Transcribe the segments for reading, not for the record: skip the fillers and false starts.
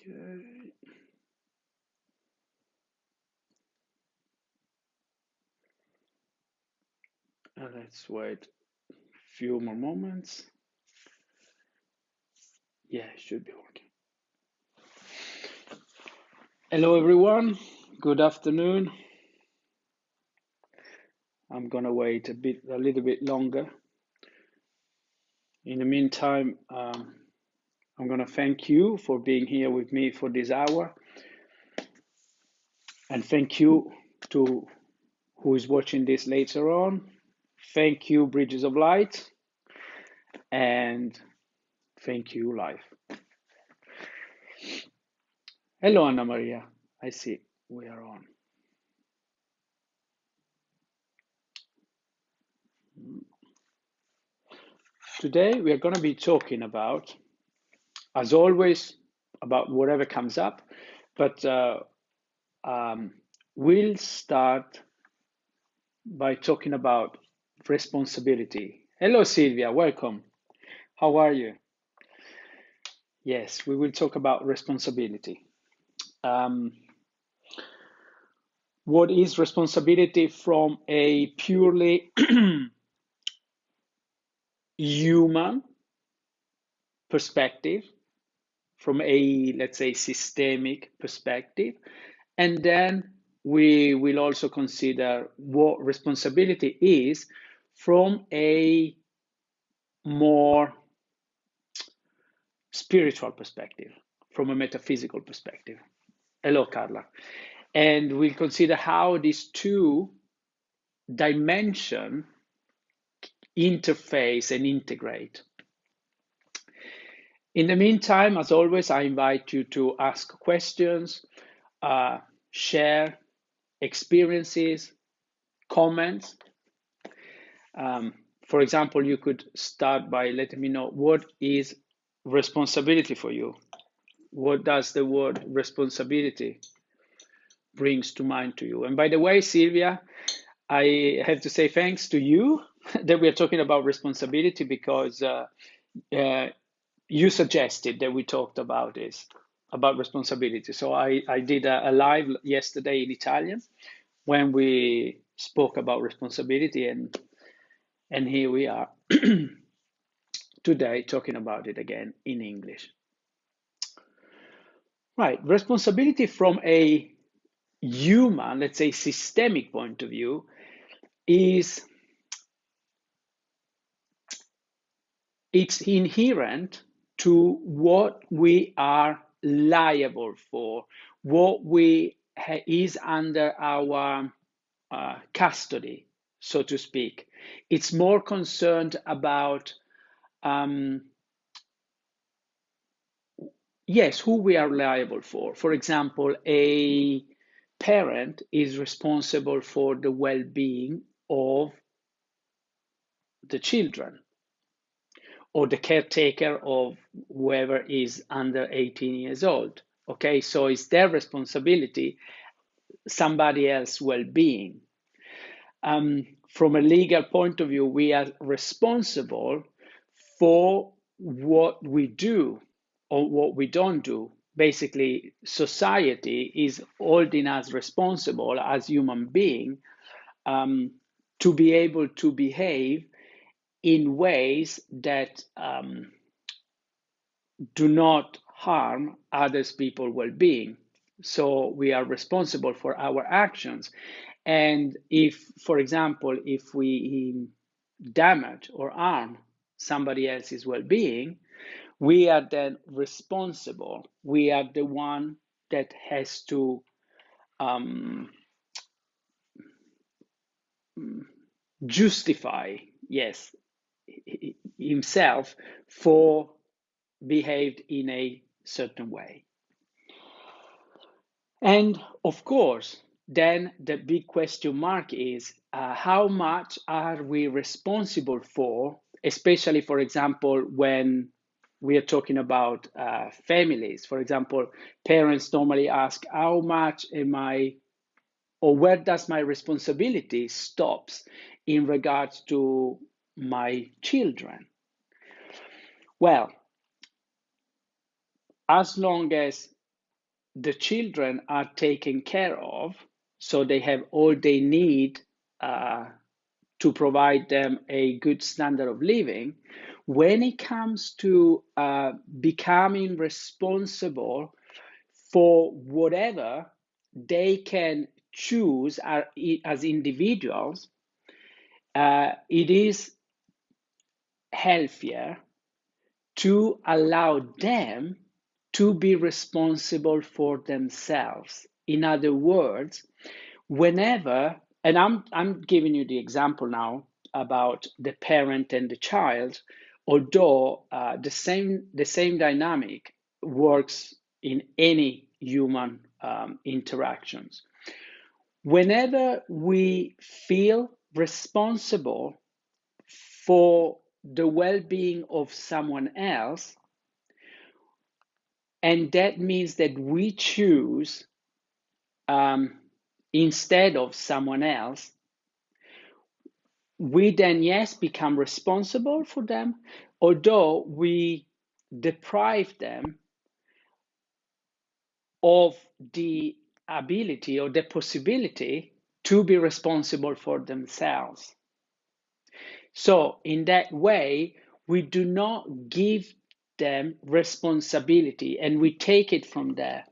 Okay. Let's wait a few more moments. Yeah, it should be working. Hello, everyone. Good afternoon. I'm gonna wait a little bit longer. In the meantime, I'm gonna thank you for being here with me for this hour, and thank you to who is watching this later on. Thank you, Bridges of Light, and thank you, Life. Hello, Anna Maria. I see we are on. Today, we are going to be talking about, as always, about whatever comes up, but we'll start by talking about responsibility. Hello, Sylvia. Welcome. How are you? Yes, we will talk about responsibility. Um, what is responsibility from a purely human perspective, from a, let's say, systemic perspective? And then we will also consider what responsibility is from a more spiritual perspective, from a metaphysical perspective. Hello, Carla. And we'll consider how these two dimensions interface and integrate. In the meantime, as always, I invite you to ask questions, share experiences, comments. For example, you could start by letting me know what is responsibility for you. What does the word responsibility brings to mind to you? And by the way, Sylvia, I have to say thanks to you that we are talking about responsibility because you suggested that we talked about this, about responsibility. So I did a live yesterday in Italian when we spoke about responsibility, and here we are today talking about it again in English. Right, responsibility from a human, let's say systemic point of view, is it's inherent to what we are liable for, what we is under our custody, so to speak. It's more concerned about yes, who we are liable for. For example, a parent is responsible for the well-being of the children, or the caretaker of whoever is under 18 years old. Okay, so it's their responsibility, somebody else's well-being. From a legal point of view, we are responsible for what we do or what we don't do. Basically, society is holding us responsible as human beings to be able to behave in ways that do not harm others people's well-being. So we are responsible for our actions. And if, for example, if we damage or harm somebody else's well-being, we are then responsible. We are the one that has to justify, yes, himself for behaved in a certain way. And of course, then the big question mark is how much are we responsible for, especially, for example, when we are talking about families. For example, parents normally ask, how much am I, or where does my responsibility stops in regards to my children? Well, as long as the children are taken care of, so they have all they need to provide them a good standard of living. When it comes to becoming responsible for whatever they can choose as individuals, it is healthier to allow them to be responsible for themselves. In other words, whenever, and I'm giving you the example now about the parent and the child, although the same dynamic works in any human interactions. Whenever we feel responsible for the well-being of someone else, and that means that we choose instead of someone else, we then, yes, become responsible for them, although we deprive them of the ability or the possibility to be responsible for themselves. So in that way, we do not give them responsibility and we take it from there.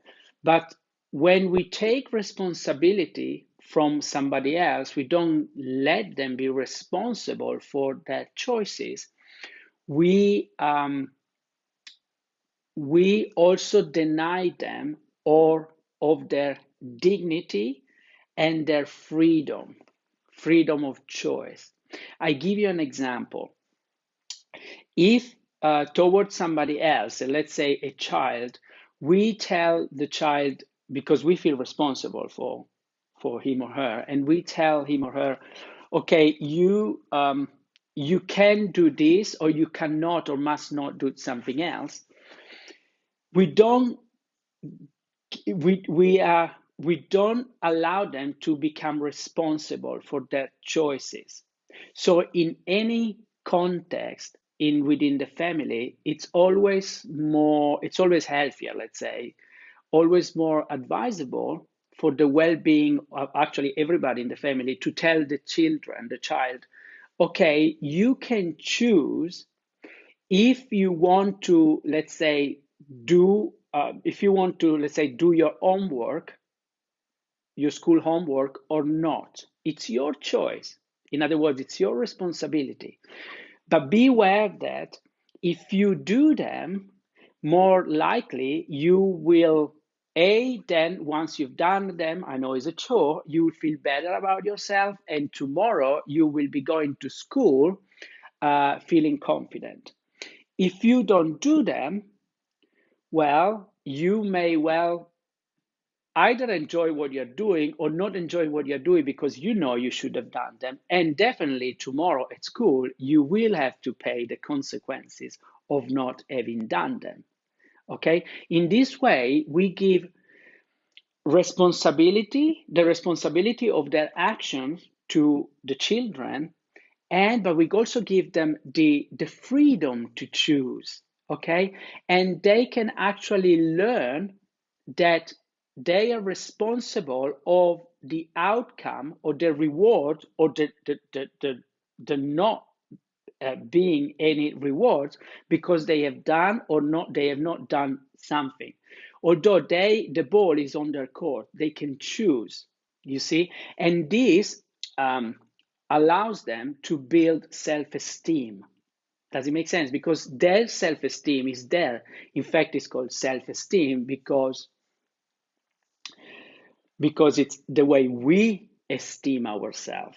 But when we take responsibility from somebody else, we don't let them be responsible for their choices. We also deny them of their dignity and their freedom of choice. I give you an example. If towards somebody else, let's say a child, we tell the child, because we feel responsible for him or her, and we tell him or her, okay, you can do this, or you cannot or must not do something else. We don't allow them to become responsible for their choices. So in any context within the family, it's always healthier, let's say, always more advisable for the well-being of actually everybody in the family to tell the child, okay, you can choose if you want to, let's say, do your homework, your school homework, or not. It's your choice. In other words, it's your responsibility. But be aware that if you do them, more likely you will, then once you've done them, I know it's a chore, you will feel better about yourself, and tomorrow you will be going to school feeling confident. If you don't do them, well, you may either enjoy what you're doing or not enjoy what you're doing because you know you should have done them. And definitely tomorrow at school, you will have to pay the consequences of not having done them. Okay? In this way, we give the responsibility of their actions to the children, but we also give them the freedom to choose. Okay? And they can actually learn that they are responsible of the outcome or the reward or the not being any rewards because they have done or not they have not done something. Although the ball is on their court, they can choose. You see, and this allows them to build self-esteem. Does it make sense? Because their self-esteem is there. In fact, it's called self-esteem because it's the way we esteem ourselves.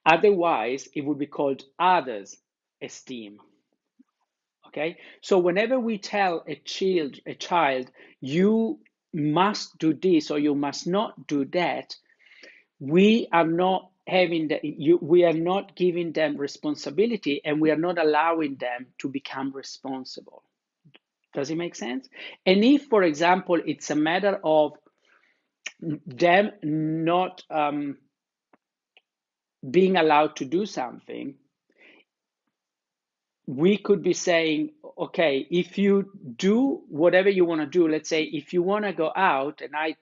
Otherwise, it would be called others' esteem. Okay? So whenever we tell a child, you must do this or you must not do that, we are not we are not giving them responsibility, and we are not allowing them to become responsible. Does it make sense? And if, for example, it's a matter of them not being allowed to do something, we could be saying, okay, if you do whatever you want to do, let's say if you want to go out and I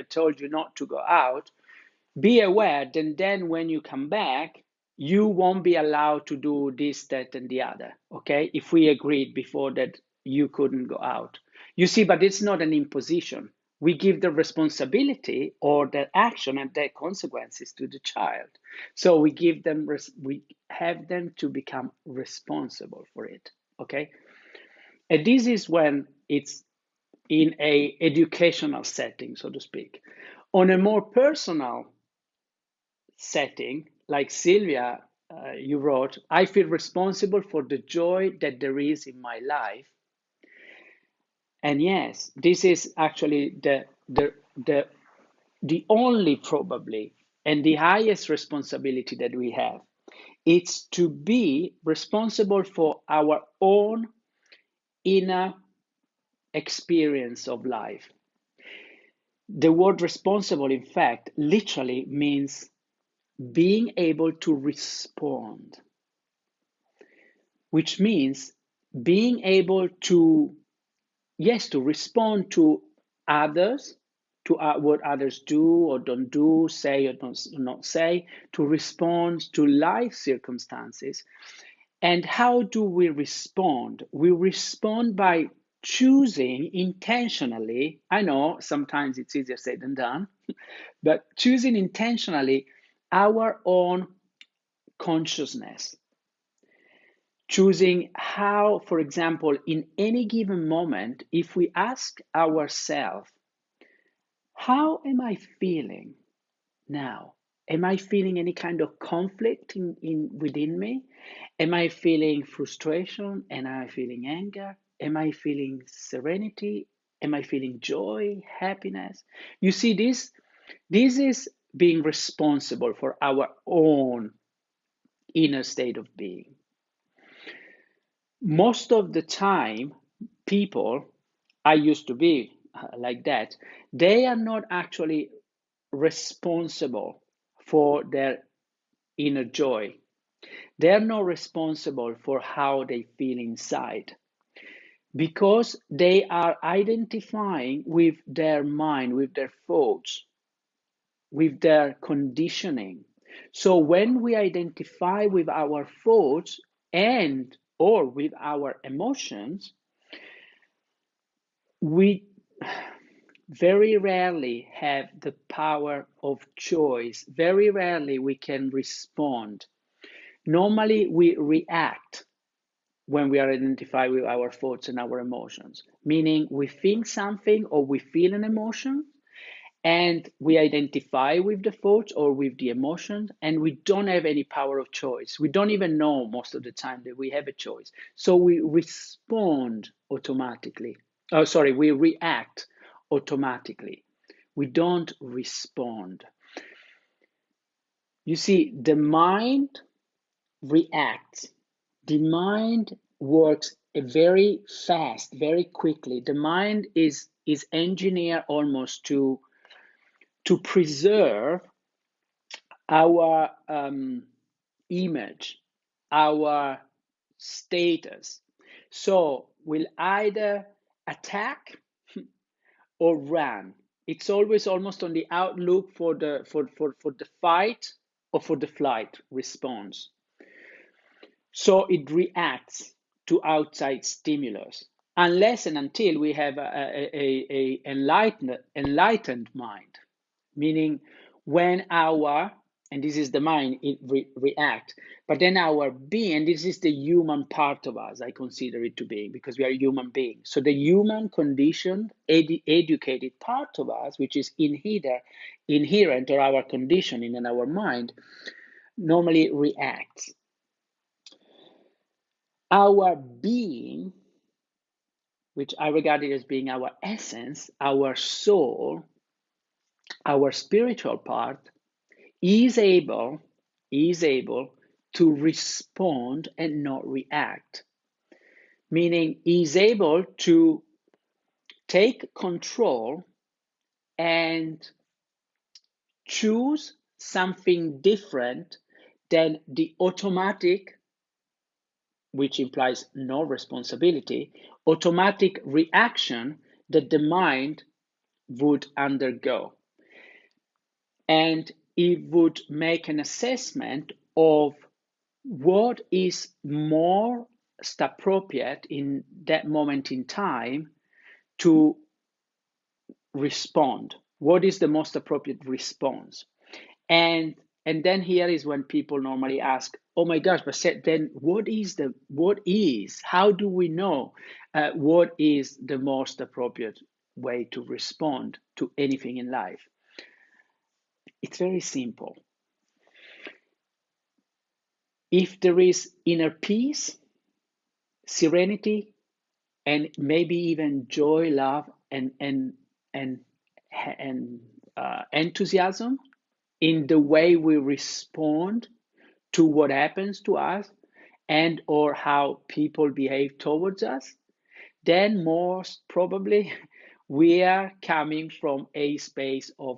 told you not to go out, be aware that then when you come back, you won't be allowed to do this, that, and the other. Okay, if we agreed before that you couldn't go out, you see, but it's not an imposition. We give the responsibility or the action and their consequences to the child. So we give them, we have them to become responsible for it. Okay, and this is when it's in a educational setting, so to speak. On a more personal setting, like Sylvia, you wrote, I feel responsible for the joy that there is in my life. And yes, this is actually the only probably and the highest responsibility that we have. It's to be responsible for our own inner experience of life. The word responsible, in fact, literally means being able to respond, which means being able to, yes, to respond to others, to what others do or don't do, say or not say, to respond to life circumstances. And how do we respond? We respond by choosing intentionally. I know sometimes it's easier said than done, but choosing intentionally our own consciousness. Choosing how, for example, in any given moment, if we ask ourselves, how am I feeling now? Am I feeling any kind of conflict within me? Am I feeling frustration? Am I feeling anger? Am I feeling serenity? Am I feeling joy, happiness? You see, this is being responsible for our own inner state of being. Most of the time, people, I used to be like that, they are not actually responsible for their inner joy. They're not responsible for how they feel inside because they are identifying with their mind, with their thoughts, with their conditioning. So when we identify with our thoughts and or with our emotions, we very rarely have the power of choice. Very rarely we can respond. Normally we react when we are identified with our thoughts and our emotions, meaning we think something or we feel an emotion and we identify with the thoughts or with the emotions and we don't have any power of choice. We don't even know most of the time that we have a choice. So we respond automatically. Oh, sorry, we react automatically. We don't respond. You see, the mind reacts. The mind works very fast, very quickly. The mind is engineered almost to preserve our image, our status. So we'll either attack or run. It's always almost on the outlook for the fight or for the flight response. So it reacts to outside stimulus unless and until we have a enlightened mind, meaning when our, and this is the mind, it react, but then our being, and this is the human part of us, I consider it to be, because we are human beings. So the human conditioned, educated part of us, which is inherent or our conditioning in our mind, normally reacts. Our being, which I regard it as being our essence, our soul, our spiritual part, is able to respond and not react. Meaning is able to take control and choose something different than the automatic which implies no responsibility, automatic reaction that the mind would undergo. And it would make an assessment of what is most appropriate in that moment in time to respond. What is the most appropriate response? And then here is when people normally ask, oh my gosh, but then what is, how do we know what is the most appropriate way to respond to anything in life? It's very simple. If there is inner peace, serenity, and maybe even joy, love, and enthusiasm in the way we respond to what happens to us and or how people behave towards us, then most probably we are coming from a space of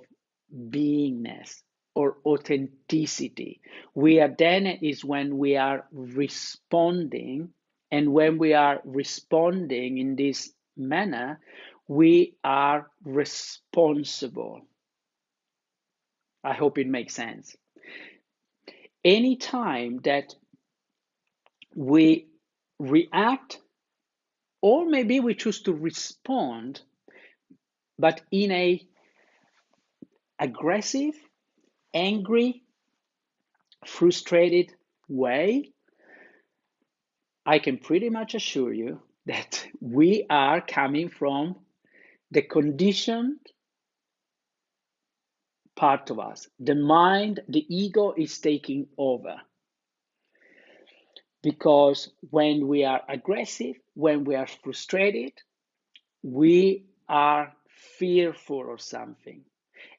beingness or authenticity. We are then is when we are responding, and when we are responding in this manner, we are responsible. I hope it makes sense. Anytime that we react, or maybe we choose to respond, but in a aggressive, angry, frustrated way, I can pretty much assure you that we are coming from the conditioned part of us. The mind, the ego is taking over. Because when we are aggressive, when we are frustrated, we are fearful of something.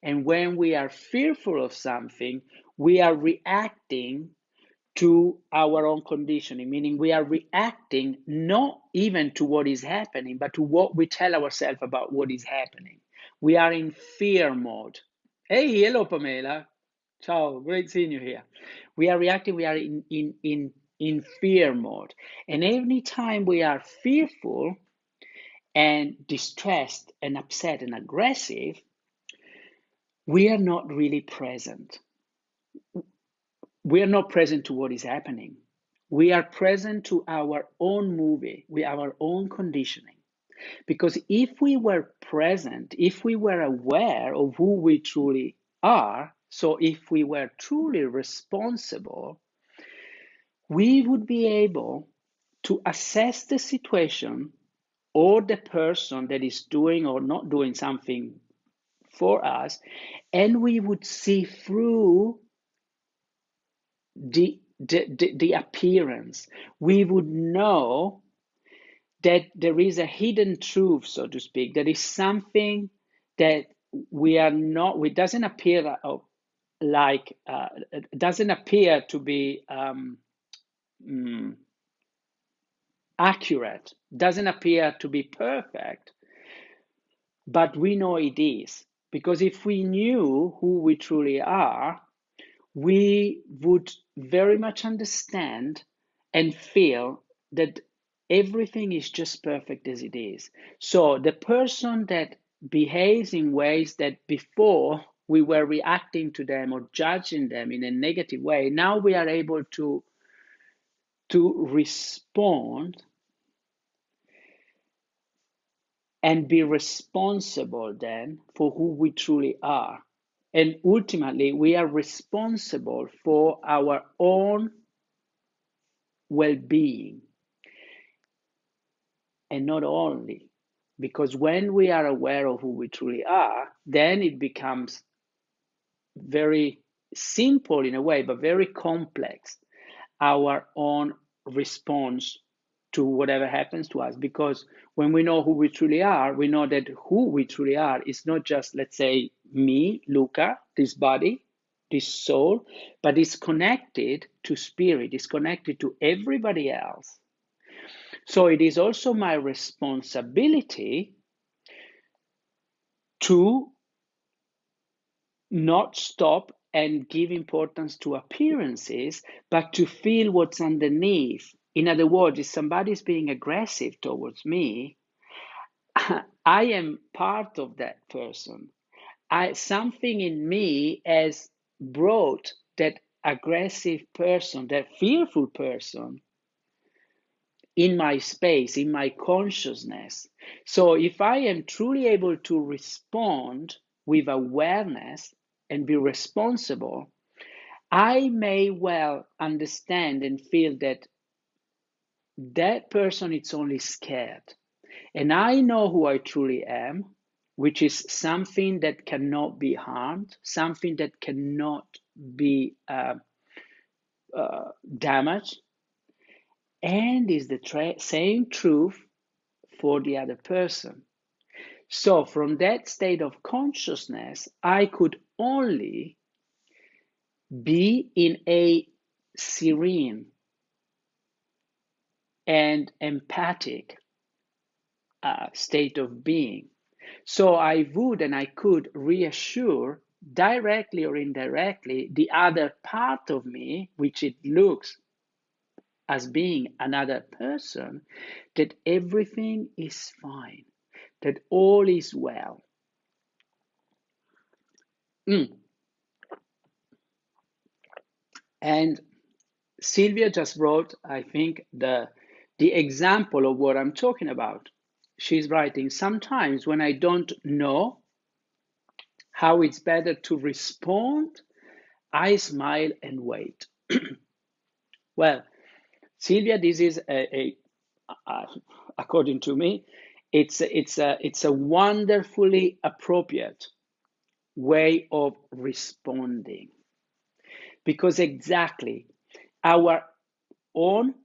And when we are fearful of something, we are reacting to our own conditioning, meaning we are reacting not even to what is happening, but to what we tell ourselves about what is happening. We are in fear mode. Hey, hello, Pamela. Ciao, great seeing you here. We are reacting, we are in fear mode. And any time we are fearful and distressed and upset and aggressive, we are not really present. We are not present to what is happening. We are present to our own movie, with our own conditioning. Because if we were present, if we were aware of who we truly are, so if we were truly responsible, we would be able to assess the situation or the person that is doing or not doing something for us, and we would see through the appearance. We would know that there is a hidden truth, so to speak. There is something that we are not. It doesn't appear doesn't appear to be accurate. Doesn't appear to be perfect, but we know it is, because if we knew who we truly are, we would very much understand and feel that everything is just perfect as it is. So the person that behaves in ways that before we were reacting to them or judging them in a negative way, now we are able to respond and be responsible then for who we truly are. And ultimately, we are responsible for our own well-being. And not only, because when we are aware of who we truly are, then it becomes very simple in a way, but very complex, our own response to whatever happens to us. Because when we know who we truly are, we know that who we truly are is not just, let's say, me, Luca, this body, this soul, but it's connected to spirit, it's connected to everybody else. So it is also my responsibility to not stop and give importance to appearances, but to feel what's underneath In other words, if somebody is being aggressive towards me, I am part of that person. Something in me has brought that aggressive person, that fearful person, in my space, in my consciousness. So if I am truly able to respond with awareness and be responsible, I may well understand and feel that that person is only scared. And I know who I truly am, which is something that cannot be harmed, something that cannot be damaged, and is the same truth for the other person. So, from that state of consciousness, I could only be in a serene and empathic state of being. So, I would and I could reassure directly or indirectly the other part of me, which it looks as being another person, that everything is fine, that all is well. And Sylvia just wrote, I think, the example of what I'm talking about. She's writing, sometimes when I don't know how it's better to respond, I smile and wait. Well, Sylvia, this is according to me, it's a wonderfully appropriate way of responding, because exactly our own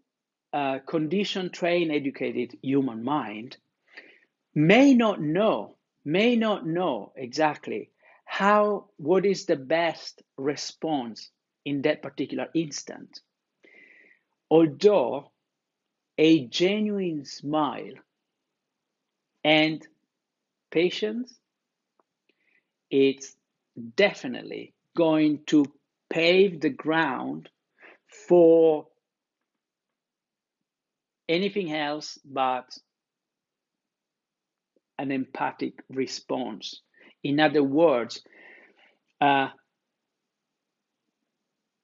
conditioned, trained, educated human mind may not know exactly what is the best response in that particular instant. Although a genuine smile and patience, it's definitely going to pave the ground for anything else but an empathic response. In other words,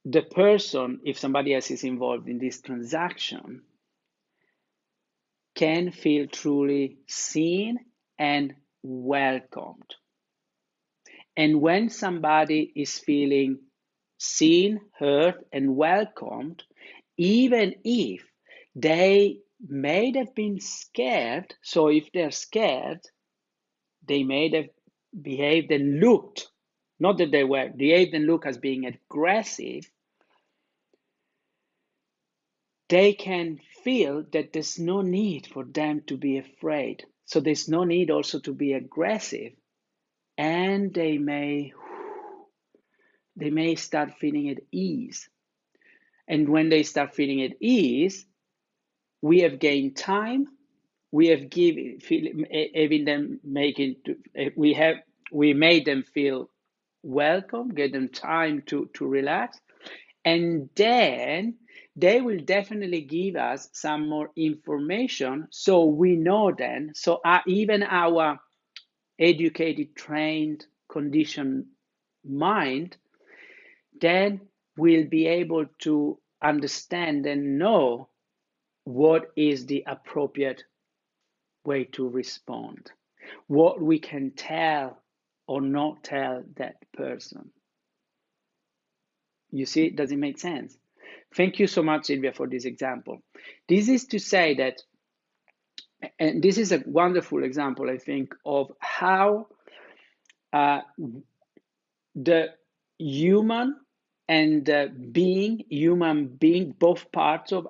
the person, if somebody else is involved in this transaction, can feel truly seen and welcomed. And when somebody is feeling seen, heard, and welcomed, even if they may have been scared, so if they're scared, they may have behaved and looked, not that they were behaved and looked as being aggressive, they can feel that there's no need for them to be afraid. So there's no need also to be aggressive. And they may start feeling at ease. And when they start feeling at ease, we have gained time. We have we made them feel welcome, get them time to relax, and then they will definitely give us some more information, so we know then. So even our educated, trained, conditioned mind then will be able to understand and know what is the appropriate way to respond, what we can tell or not tell that person. You see, does it make sense? Thank you so much, Sylvia, for this example. This is to say that, and this is a wonderful example, I think, of how the human and human being, both parts of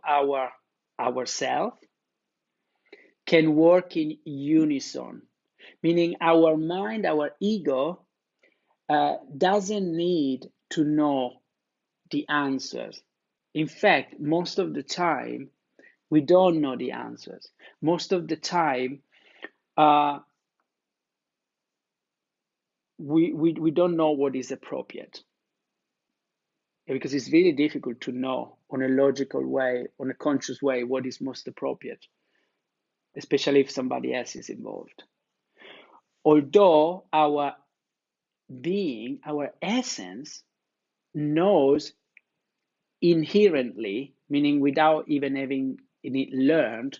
ourself, can work in unison. Meaning, our mind, our ego, doesn't need to know the answers. In fact, most of the time, we don't know the answers. Most of the time, we don't know what is appropriate. because it's really difficult to know on a logical way, on a conscious way, what is most appropriate, especially if somebody else is involved. Although our being, our essence, knows inherently, meaning without even having it learned,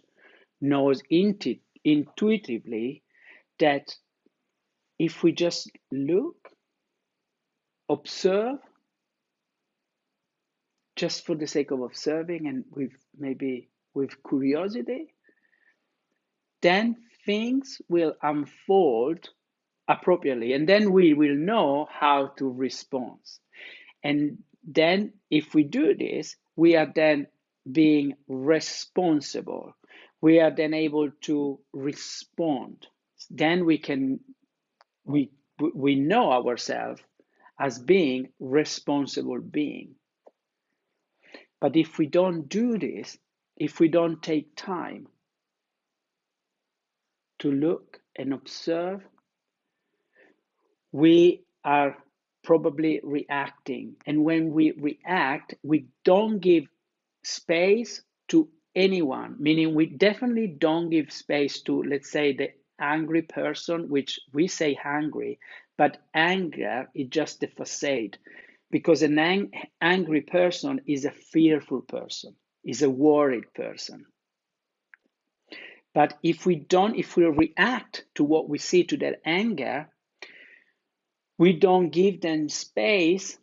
knows intuitively that if we just look, observe, just for the sake of observing and with curiosity, then things will unfold appropriately, and then we will know how to respond. And then if we do this, we are then being responsible. We are then able to respond. Then we know ourselves as being responsible being. But if we don't do this, if we don't take time to look and observe, we are probably reacting. And when we react, we don't give space to anyone, meaning we definitely don't give space to, let's say, the angry person, which we say hungry, but anger is just the facade, because an angry person is a fearful person, is a worried person. But if we react to what we see, to that anger, we don't give them space.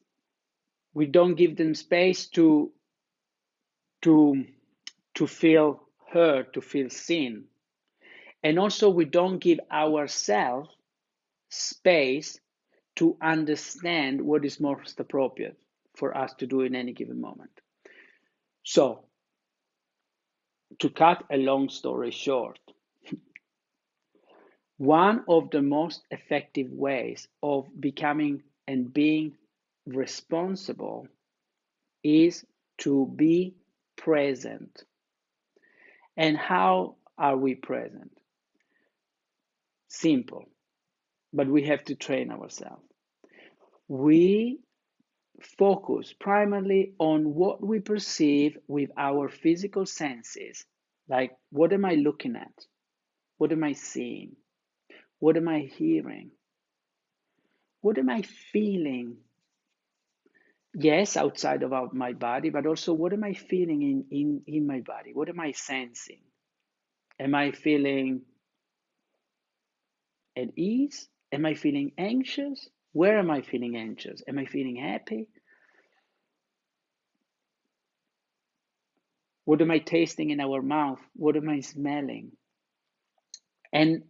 We don't give them space to feel heard, to feel seen. And also we don't give ourselves space to understand what is most appropriate for us to do in any given moment. So, to cut a long story short, one of the most effective ways of becoming and being responsible is to be present. And how are we present? Simple, but we have to train ourselves. We focus primarily on what we perceive with our physical senses, like what am I looking at? What am I seeing? What am I hearing? What am I feeling? Yes, outside of my body, but also what am I feeling in my body? What am I sensing? Am I feeling at ease? Am I feeling anxious? Where am I feeling anxious? Am I feeling happy? What am I tasting in our mouth? What am I smelling? And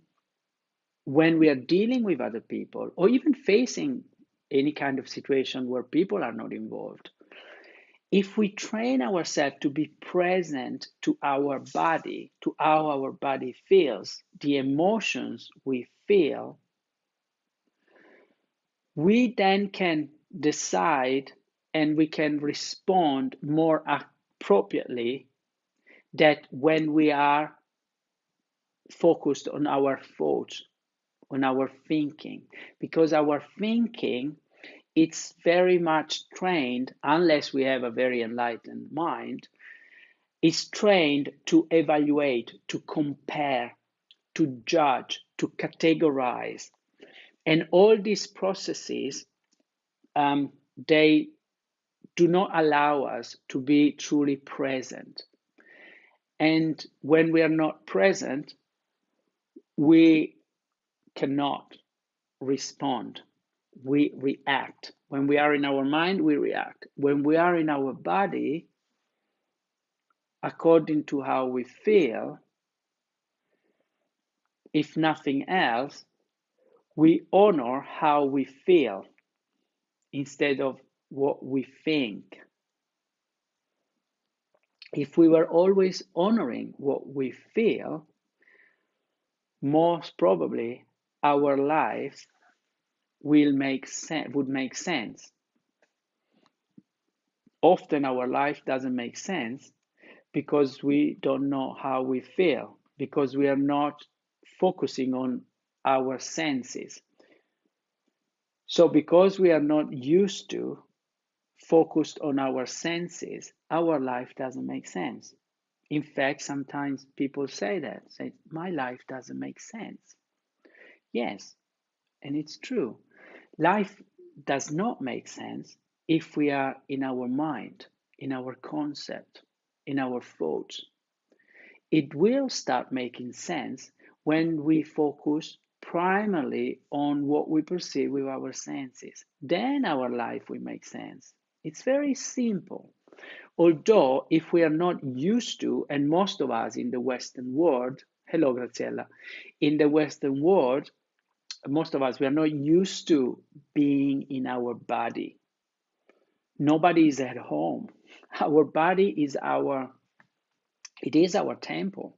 when we are dealing with other people, or even facing any kind of situation where people are not involved, if we train ourselves to be present to our body, to how our body feels, the emotions we feel, we then can decide and we can respond more appropriately that when we are focused on our thoughts, on our thinking, because our thinking, it's very much trained, unless we have a very enlightened mind, is trained to evaluate, to compare, to judge, to categorize. And all these processes, they do not allow us to be truly present. And when we are not present, we cannot respond. We react. When we are in our mind, we react. When we are in our body, according to how we feel, if nothing else, we honor how we feel instead of what we think. If we were always honoring what we feel, most probably our lives would make sense. Often our life doesn't make sense because we don't know how we feel, because we are not focusing on our senses. So because we are not used to focused on our senses, our life doesn't make sense. In fact, sometimes people say, my life doesn't make sense. Yes, and it's true. Life does not make sense if we are in our mind, in our concept, in our thoughts. It will start making sense when we focus primarily on what we perceive with our senses. Then our life will make sense. It's very simple. Although, if we are not used to, and most of us in the Western world, hello, Graziella, in the Western world, most of us, we are not used to being in our body. Nobody is at home. Our body is it is our temple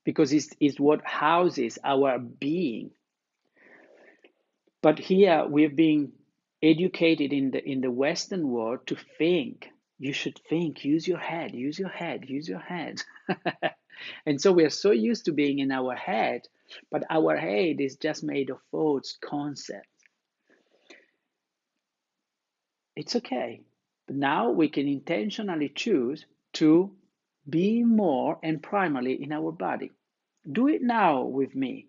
because it's what houses our being. But here we've been educated in the Western world to think. You should think, use your head, use your head, use your head. And so we are so used to being in our head, but our head is just made of thoughts, concepts. It's okay. But now we can intentionally choose to be more and primarily in our body. Do it now with me.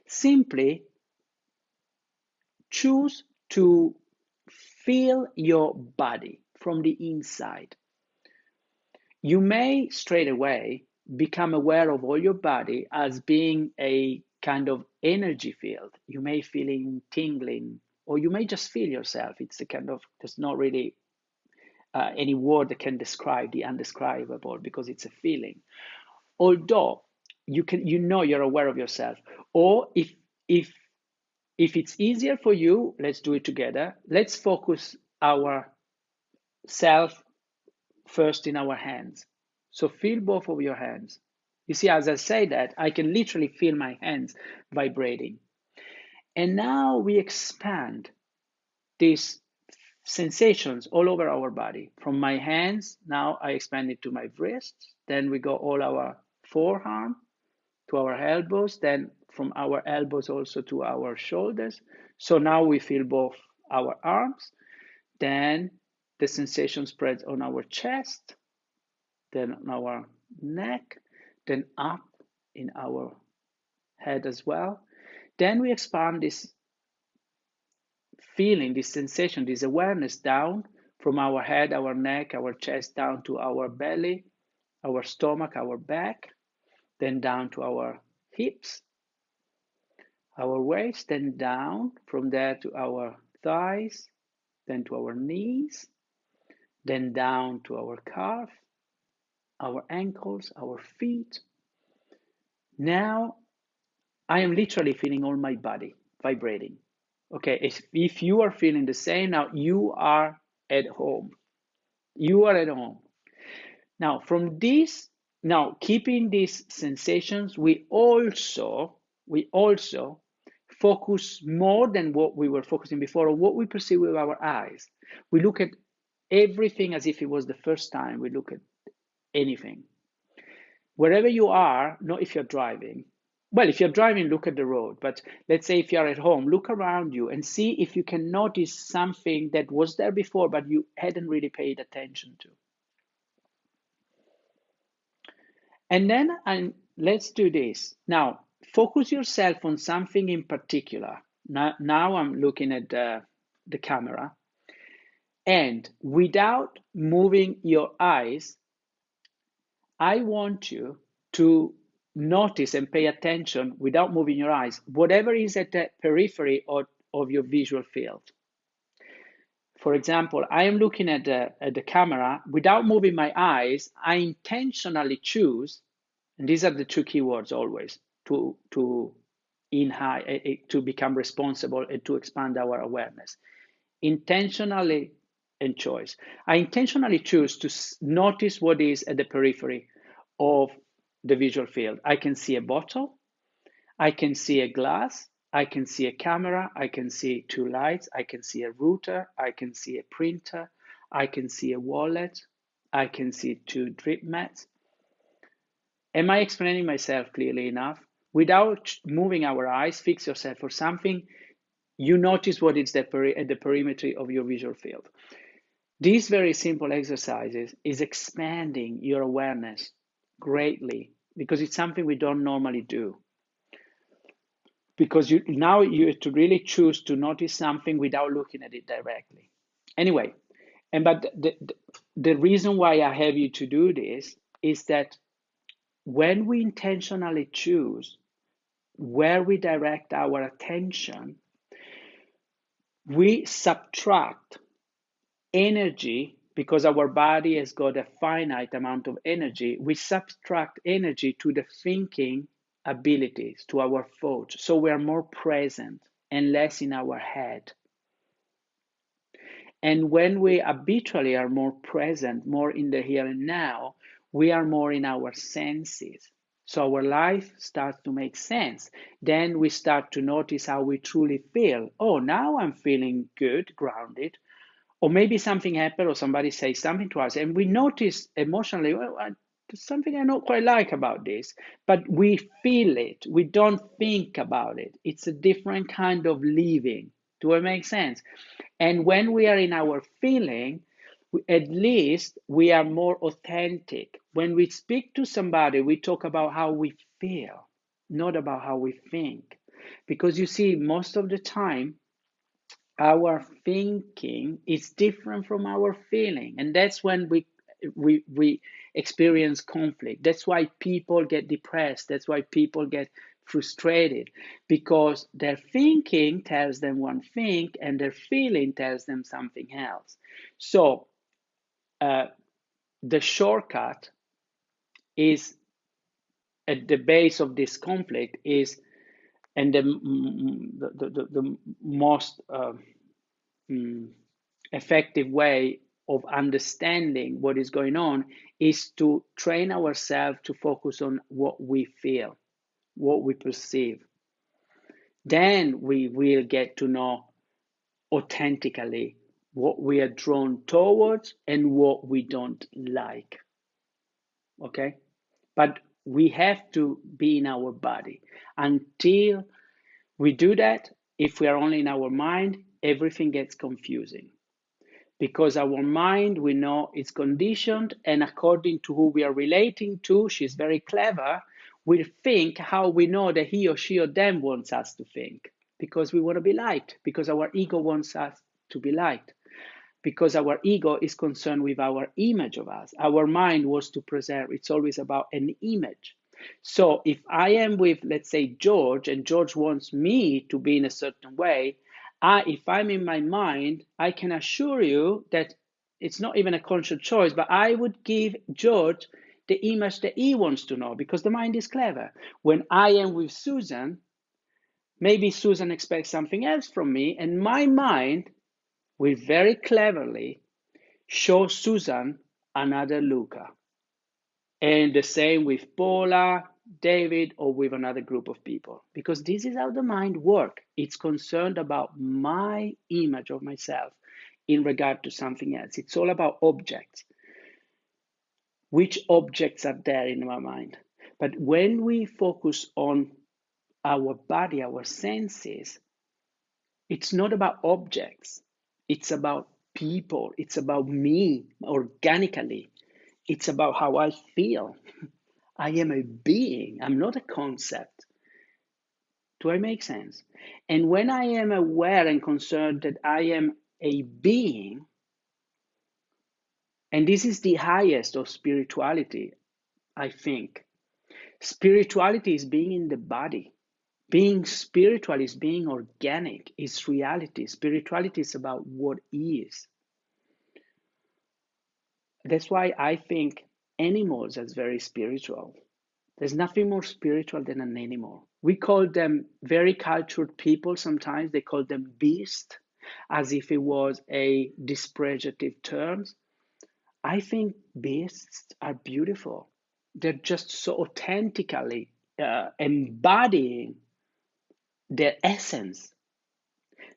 Simply choose to feel your body from the inside. You may straight away become aware of all your body as being a kind of energy field. You may feeling tingling, or you may just feel yourself. It's a kind of, there's not really any word that can describe the undescribable because it's a feeling. Although you're aware of yourself. Or if it's easier for you, let's do it together. Let's focus our self first in our hands. So feel both of your hands. You see, as I say that, I can literally feel my hands vibrating. And now we expand these sensations all over our body. From my hands, now I expand it to my wrists. Then we go all our forearm to our elbows. Then from our elbows also to our shoulders. So now we feel both our arms. Then the sensation spreads on our chest, then on our neck, then up in our head as well. Then we expand this feeling, this sensation, this awareness down from our head, our neck, our chest, down to our belly, our stomach, our back, then down to our hips, our waist, then down from there to our thighs, then to our knees, then down to our calf, our ankles, our feet. Now I am literally feeling all my body vibrating. Okay, if you are feeling the same, now you are at home. You are at home. Now, keeping these sensations, we also focus more than what we were focusing before, or what we perceive with our eyes. We look at everything as if it was the first time we look at anything. Wherever you are, not if you're driving. Well, if you're driving, look at the road. But let's say if you're at home, look around you and see if you can notice something that was there before, but you hadn't really paid attention to. And then let's do this. Now, focus yourself on something in particular. Now I'm looking at the camera. And without moving your eyes, I want you to notice and pay attention without moving your eyes, whatever is at the periphery of your visual field. For example, I am looking at the camera. Without moving my eyes, I intentionally choose, and these are the two keywords always, to become responsible and to expand our awareness. Intentionally and choice. I intentionally choose to notice what is at the periphery of the visual field. I can see a bottle, I can see a glass, I can see a camera, I can see two lights, I can see a router, I can see a printer, I can see a wallet, I can see two drip mats. Am I explaining myself clearly enough? Without moving our eyes, fix yourself for something, you notice what is at the perimeter of your visual field. These very simple exercises is expanding your awareness greatly because it's something we don't normally do. Because now you have to really choose to notice something without looking at it directly. Anyway, but the reason why I have you to do this is that when we intentionally choose where we direct our attention, we subtract energy because our body has got a finite amount of energy. We subtract energy to the thinking abilities, to our thoughts. So we are more present and less in our head. And when we habitually are more present, more in the here and now, we are more in our senses. So our life starts to make sense. Then we start to notice how we truly feel. Oh, now I'm feeling good, grounded. Or maybe something happened or somebody says something to us and we notice emotionally, well, there's something I don't quite like about this, but we feel it. We don't think about it. It's a different kind of living. Do it make sense? And when we are in our feeling, at least we are more authentic. When we speak to somebody, we talk about how we feel, not about how we think. Because you see, most of the time, our thinking is different from our feeling, and that's when we experience conflict. That's why people get depressed. That's why people get frustrated, because their thinking tells them one thing and their feeling tells them something else. So uh, the shortcut is at the base of this conflict is, and the most effective way of understanding what is going on is to train ourselves to focus on what we feel, what we perceive. Then we will get to know authentically what we are drawn towards and what we don't like. Okay? But we have to be in our body. Until we do that, if we are only in our mind, everything gets confusing. Because our mind, we know, is conditioned, and according to who we are relating to, she's very clever, we think how we know that he or she or them wants us to think. Because we want to be liked, because our ego wants us to be liked, because our ego is concerned with our image of us. Our mind wants to preserve, it's always about an image. So if I am with, let's say, George, and George wants me to be in a certain way, if I'm in my mind, I can assure you that it's not even a conscious choice, but I would give George the image that he wants to know, because the mind is clever. When I am with Susan, maybe Susan expects something else from me, and my mind will very cleverly show Susan another Luca. And the same with Paula, David, or with another group of people. Because this is how the mind works. It's concerned about my image of myself in regard to something else. It's all about objects. Which objects are there in my mind? But when we focus on our body, our senses, it's not about objects. It's about people. It's about me organically. It's about how I feel. I am a being. I'm not a concept. Do I make sense? And when I am aware and concerned that I am a being, and this is the highest of spirituality, I think. Spirituality is being in the body. Being spiritual is being organic, is reality. Spirituality is about what is. That's why I think animals are very spiritual. There's nothing more spiritual than an animal. We call them very cultured people sometimes. They call them beast, as if it was a disparaging term. I think beasts are beautiful. They're just so authentically embodying their essence,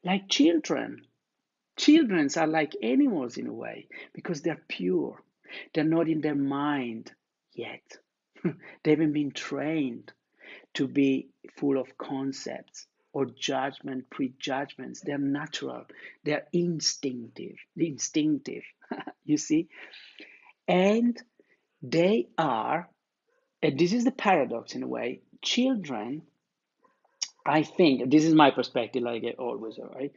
like children. Children are like animals in a way because they're pure. They're not in their mind yet. They haven't been trained to be full of concepts or judgment, prejudgments. They're natural. They're instinctive. You see? And they are, and this is the paradox in a way, children, I think, this is my perspective, like I always, all right?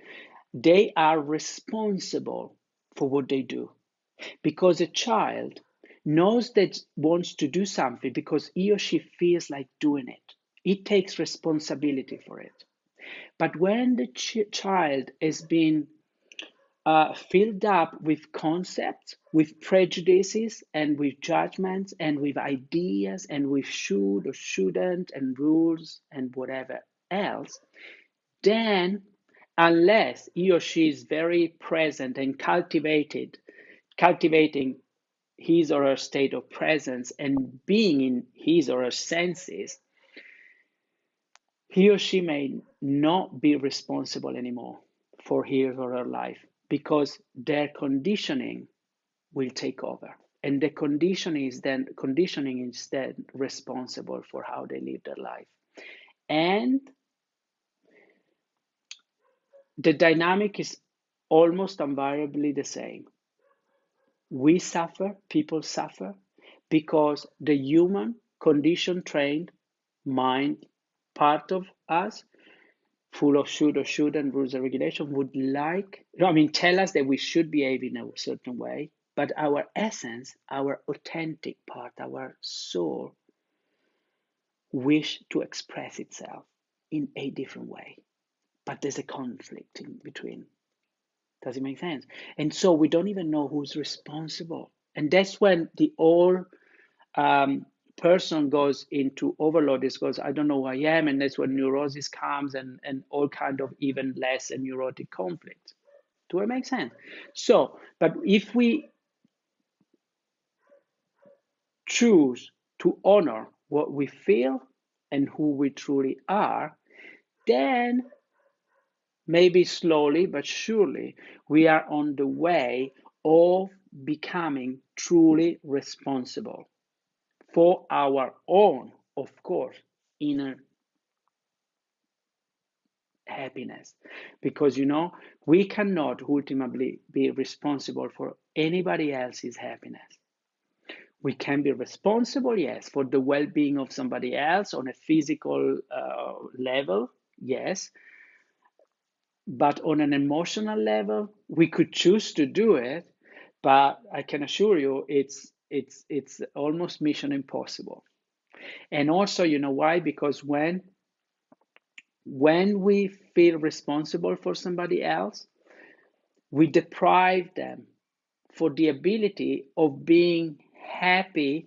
They are responsible for what they do. Because a child knows that wants to do something because he or she feels like doing it. It takes responsibility for it. But when the child has been filled up with concepts, with prejudices, and with judgments, and with ideas, and with should or shouldn't, and rules, and whatever else, then unless he or she is very present and cultivating his or her state of presence and being in his or her senses, he or she may not be responsible anymore for his or her life because their conditioning will take over. And the conditioning is then responsible for how they live their life. And the dynamic is almost invariably the same. We suffer, people suffer, because the human condition trained mind part of us, full of should or shouldn't, rules and regulation, would like, tell us that we should behave in a certain way, but our essence, our authentic part, our soul, wish to express itself in a different way. But there's a conflict in between. Does it make sense? And so we don't even know who's responsible. And that's when the whole person goes into overload. This goes, I don't know who I am. And that's when neurosis comes and all kind of even less and neurotic conflict. Do it make sense? So, but if we choose to honor what we feel and who we truly are, then maybe slowly but surely we are on the way of becoming truly responsible for our own, of course, inner happiness. Because, we cannot ultimately be responsible for anybody else's happiness. We can be responsible, yes, for the well being of somebody else on a physical level, yes. But on an emotional level, we could choose to do it, but I can assure you it's almost mission impossible. And also, you know why? Because when we feel responsible for somebody else, we deprive them for the ability of being happy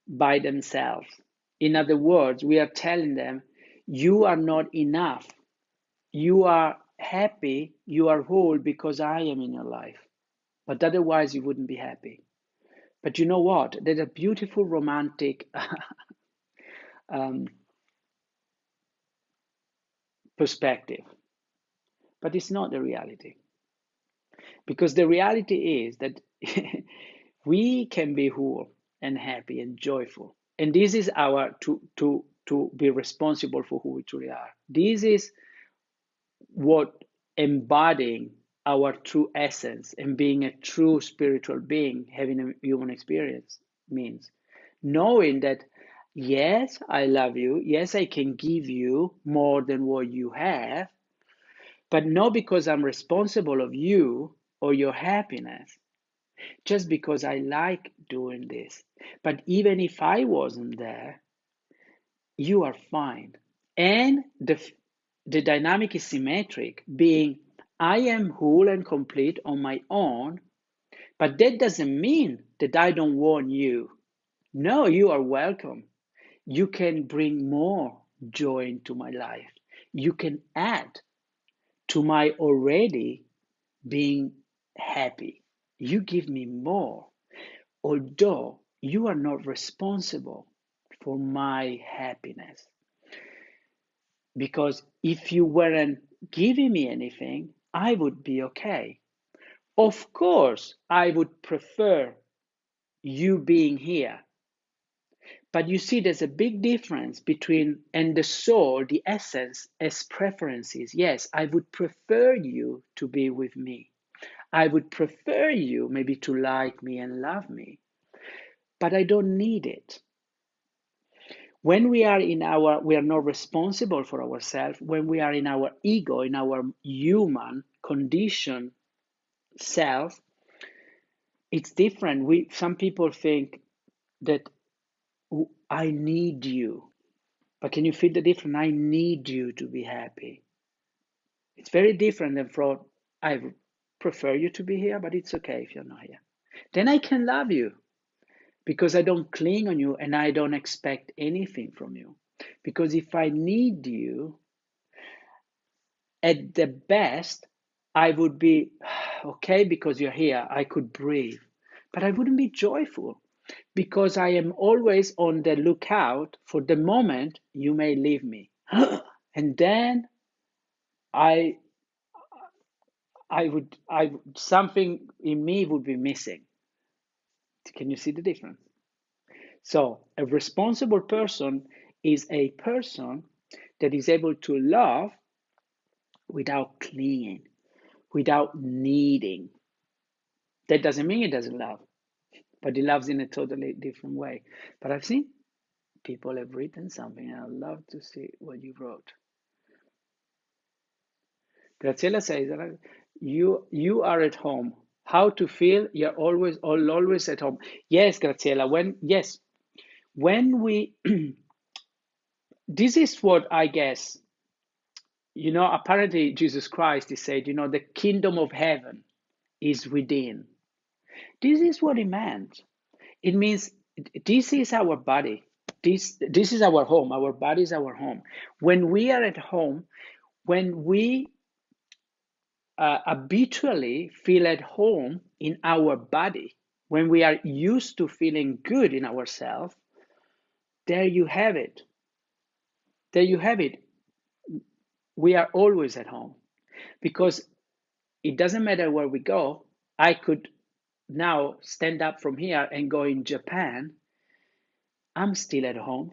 by themselves. In other words, we are telling them, you are not enough. You are happy, you are whole because I am in your life. But otherwise, you wouldn't be happy. But you know what? There's a beautiful romantic um, perspective, but it's not the reality. Because the reality is that we can be whole and happy and joyful. And this is our to be responsible for who we truly are. This is what embodying our true essence and being a true spiritual being, having a human experience means. Knowing that, yes, I love you. Yes, I can give you more than what you have, but not because I'm responsible of you or your happiness, just because I like doing this. But even if I wasn't there, you are fine. And the dynamic is symmetric, being I am whole and complete on my own, but that doesn't mean that I don't want you. No, you are welcome. You can bring more joy into my life. You can add to my already being happy. You give me more, although you are not responsible for my happiness. Because if you weren't giving me anything, I would be okay. Of course, I would prefer you being here. But you see, there's a big difference between, and the soul, the essence, as preferences. Yes, I would prefer you to be with me. I would prefer you maybe to like me and love me, but I don't need it. When we are we are not responsible for ourselves, when we are in our ego, in our human condition self, it's different. Some people think that, "Oh, I need you." But can you feel the difference? I need you to be happy. It's very different than from, I prefer you to be here, but it's okay if you're not here. Then I can love you because I don't cling on you and I don't expect anything from you. Because if I need you, at the best, I would be okay because you're here. I could breathe, but I wouldn't be joyful because I am always on the lookout for the moment you may leave me. And then I something in me would be missing. Can you see the difference? So a responsible person is a person that is able to love without clinging, without needing. That doesn't mean it doesn't love, but it loves in a totally different way. But I've seen people have written something, and I'd love to see what you wrote. Graciela says, you are at home. How to feel? You're always at home. Yes, Graciela. When we, this is what I guess, apparently Jesus Christ, he said, the kingdom of heaven is within. This is what he meant. It means this is our body. This is our home. Our body is our home. When we are at home, when we habitually feel at home in our body, when we are used to feeling good in ourselves, there you have it. There you have it. We are always at home because it doesn't matter where we go. I could now stand up from here and go in Japan. I'm still at home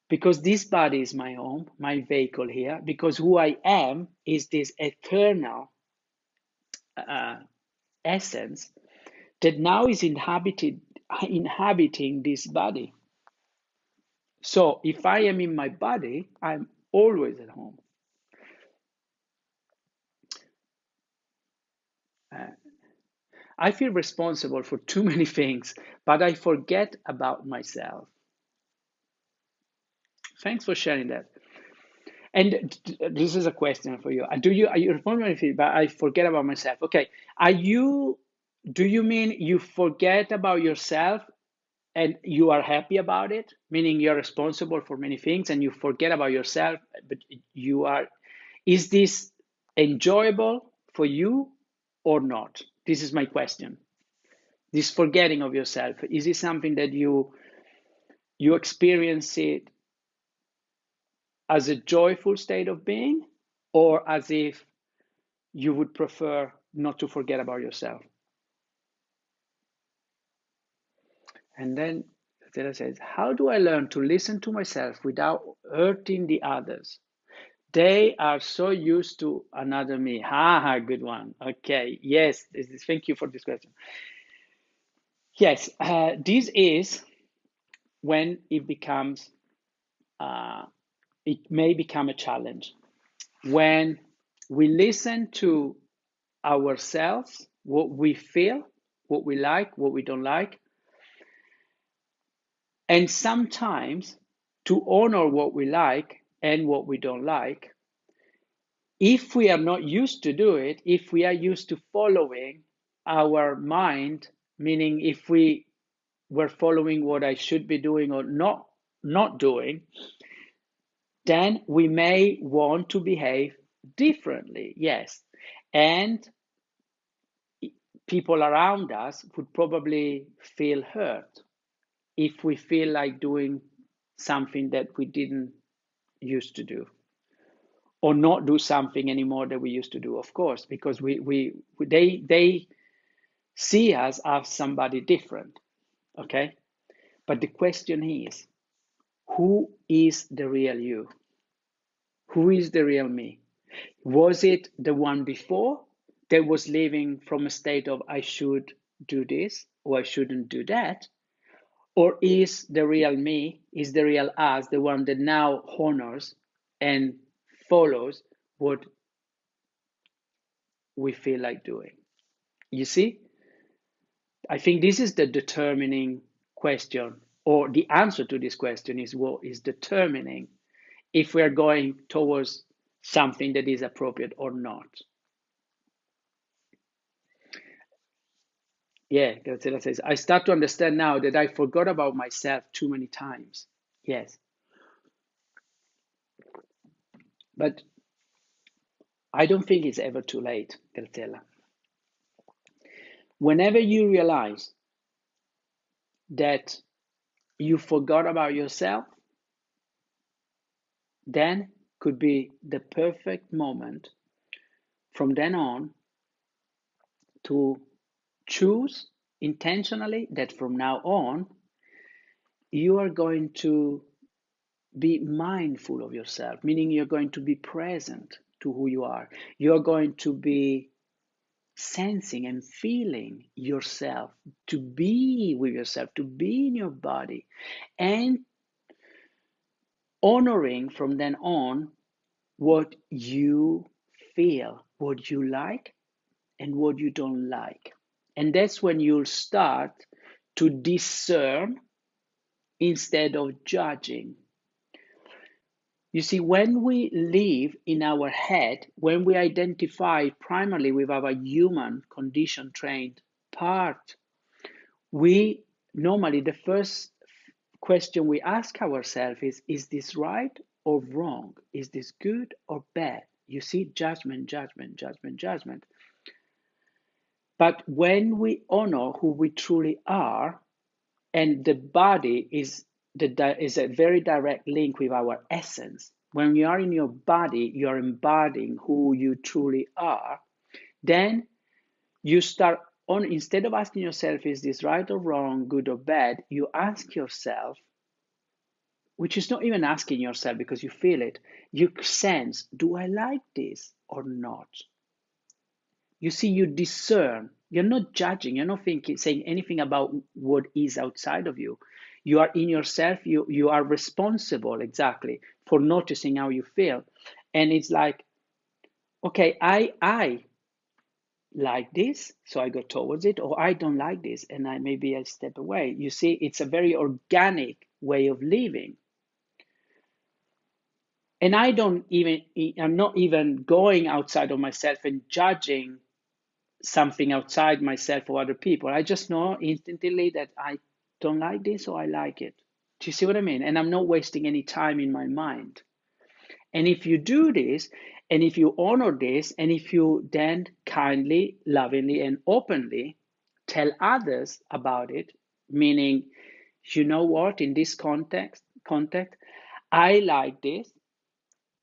because this body is my home, my vehicle here, because who I am is this eternal essence that now is inhabiting this body. So if I am in my body, I'm always at home. I feel responsible for too many things, but I forget about myself. Thanks for sharing that. And this is a question for you. Are you responding to it, but I forget about myself. Okay. Do you mean you forget about yourself and you are happy about it? Meaning you're responsible for many things and you forget about yourself, but is this enjoyable for you or not? This is my question. This forgetting of yourself, is it something that you experience it as a joyful state of being, or as if you would prefer not to forget about yourself? And then Stella says, how do I learn to listen to myself without hurting the others? They are so used to another me. Good one. Okay, yes, thank you for this question. Yes, this is when it may become a challenge. When we listen to ourselves, what we feel, what we like, what we don't like, and sometimes to honor what we like and what we don't like, if we are not used to do it, if we are used to following our mind, meaning if we were following what I should be doing or not doing, then we may want to behave differently. Yes. And people around us would probably feel hurt if we feel like doing something that we didn't used to do, or not do something anymore that we used to do, of course, because they see us as somebody different. Okay. But the question is, who is the real you? Who is the real me? Was it the one before, that was living from a state of I should do this or I shouldn't do that? Or is the real me, is the real us, the one that now honors and follows what we feel like doing? You see, I think this is the determining question, or the answer to this question is what is determining if we are going towards something that is appropriate or not. Yeah, Graziella says, I start to understand now that I forgot about myself too many times. Yes, but I don't think it's ever too late, Graziella. Whenever you realize that you forgot about yourself, then could be the perfect moment from then on to choose intentionally that from now on you are going to be mindful of yourself, meaning you're going to be present to who you are. You're going to be sensing and feeling yourself, to be with yourself, to be in your body, and honoring from then on what you feel, what you like, and what you don't like. And that's when you'll start to discern instead of judging. You see, when we live in our head, when we identify primarily with our human condition trained part, we normally, the first question we ask ourselves is this right or wrong? Is this good or bad? You see, judgment, judgment, judgment, judgment. But when we honor who we truly are, and the body is is a very direct link with our essence. When you are in your body, you are embodying who you truly are. Then you start on, instead of asking yourself, is this right or wrong, good or bad? You ask yourself, which is not even asking yourself because you feel it. You sense, do I like this or not? You see, you discern. You're not judging. You're not thinking, saying anything about what is outside of you. You are in yourself. You are responsible exactly for noticing how you feel, and it's like, okay, I like this, so I go towards it, or I don't like this, and I step away. You see, it's a very organic way of living, and I'm not even going outside of myself and judging something outside myself or other people. I just know instantly that I don't like this or I like it. Do you see what I mean? And I'm not wasting any time in my mind. And if you do this, and if you honor this, and if you then kindly, lovingly, and openly tell others about it, meaning, you know what, in this context, I like this.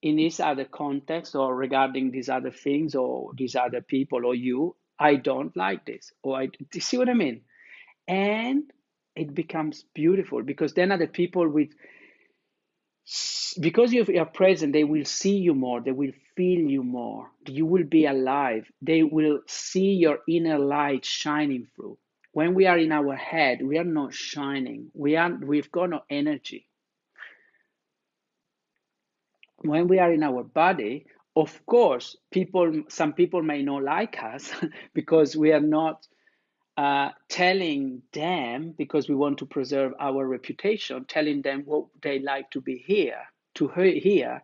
In this other context, or regarding these other things, or these other people, or you, I don't like this, or do you see what I mean? And it becomes beautiful because then other people with, because you are present, they will see you more, they will feel you more, you will be alive, they will see your inner light shining through. When we are in our head, we are not shining, we've got no energy. When we are in our body, of course, some people may not like us because we are not telling them, because we want to preserve our reputation, telling them what they like to be here, to hear,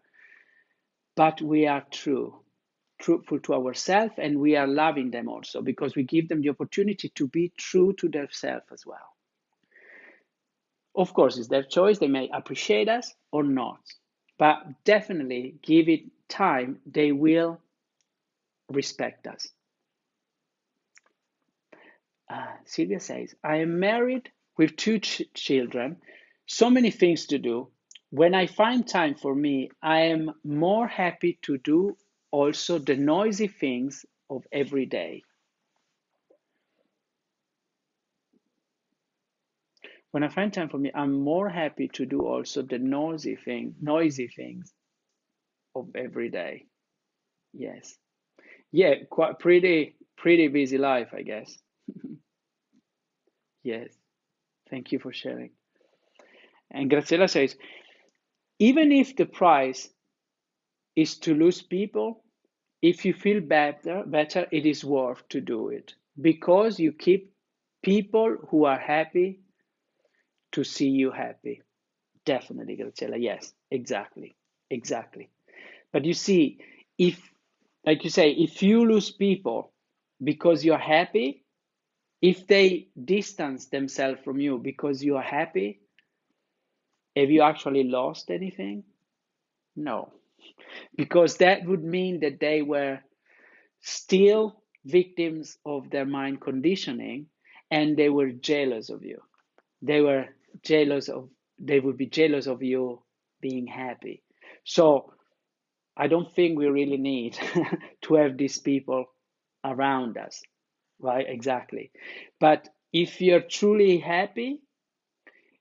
but we are truthful to ourselves, and we are loving them also because we give them the opportunity to be true to themselves as well. Of course, it's their choice. They may appreciate us or not, but definitely give it time. They will respect us. Sylvia says, I am married with two children, so many things to do. When I find time for me, I am more happy to do also the noisy things of every day. When I find time for me, I'm more happy to do also the noisy things of every day. Yes. Yeah, quite pretty busy life, I guess. Yes, thank you for sharing. And Graciela says, even if the price is to lose people, if you feel better, it is worth to do it because you keep people who are happy to see you happy. Definitely, Graciela. Yes, exactly, exactly. But you see, if, like you say, if you lose people because you're happy, if they distance themselves from you because you are happy, have you actually lost anything? No, because that would mean that they were still victims of their mind conditioning and they were jealous of you. They were jealous of, they would be jealous of you being happy. So I don't think we really need to have these people around us, right? Exactly. But if you're truly happy,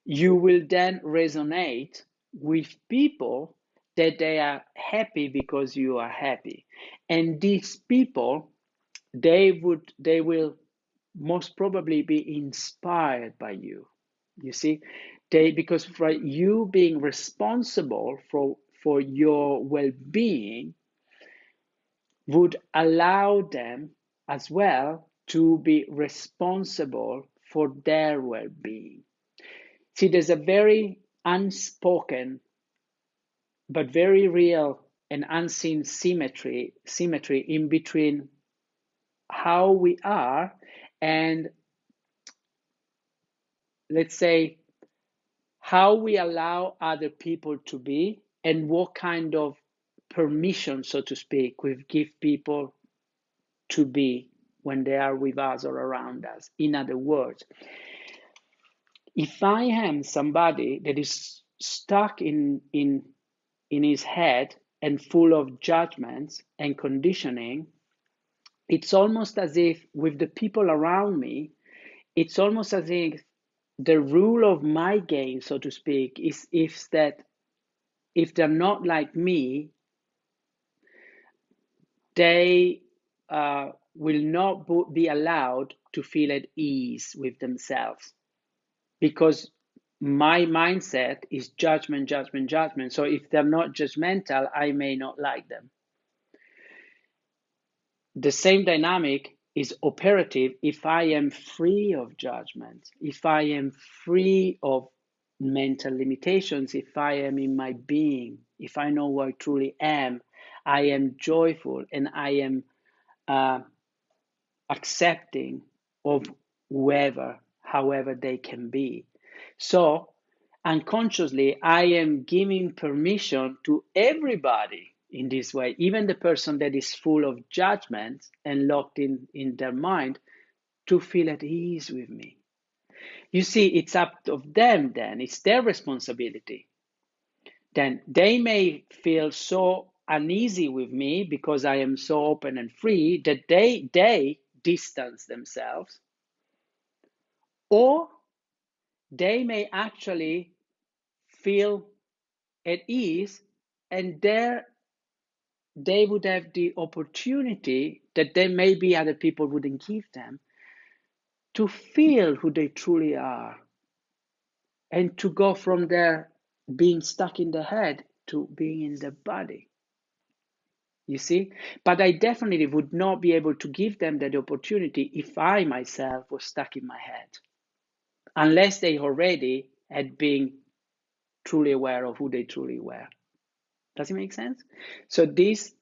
you will then resonate with people that they are happy because you are happy. And these people, they will most probably be inspired by you. You see, they, because for you being responsible for your well-being would allow them as well to be responsible for their well-being. See, there's a very unspoken but very real and unseen symmetry in between how we are and, let's say, how we allow other people to be and what kind of permission, so to speak, we give people to be when they are with us or around us. In other words, if I am somebody that is stuck in his head and full of judgments and conditioning, it's almost as if with the people around me, it's almost as if the rule of my game, so to speak, is if that if they're not like me, they will not be allowed to feel at ease with themselves because my mindset is judgment, judgment, judgment. So if they're not judgmental, I may not like them. The same dynamic is operative if I am free of judgment, if I am free of mental limitations, if I am in my being, if I know who I truly am, I am joyful and I am uh, accepting of whoever, however they can be. So unconsciously, I am giving permission to everybody in this way, even the person that is full of judgment and locked in their mind, to feel at ease with me. You see, it's up to them then, it's their responsibility. Then they may feel so uneasy with me because I am so open and free that they distance themselves, or they may actually feel at ease and there they would have the opportunity that there maybe other people wouldn't give them to feel who they truly are and to go from there being stuck in the head to being in the body. You see? But I definitely would not be able to give them that opportunity if I myself was stuck in my head, unless they already had been truly aware of who they truly were. Does it make sense? So this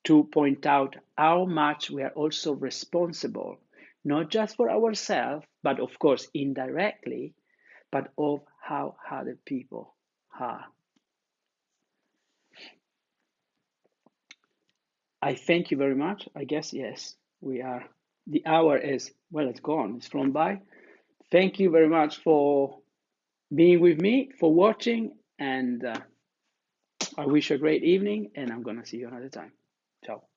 to point out how much we are also responsible, not just for ourselves, but of course indirectly, but of how other people are. I thank you very much. I guess, yes, we are, the hour is, well, it's gone, it's flown by. Thank you very much for being with me, for watching, and I wish you a great evening, and I'm going to see you another time. Ciao.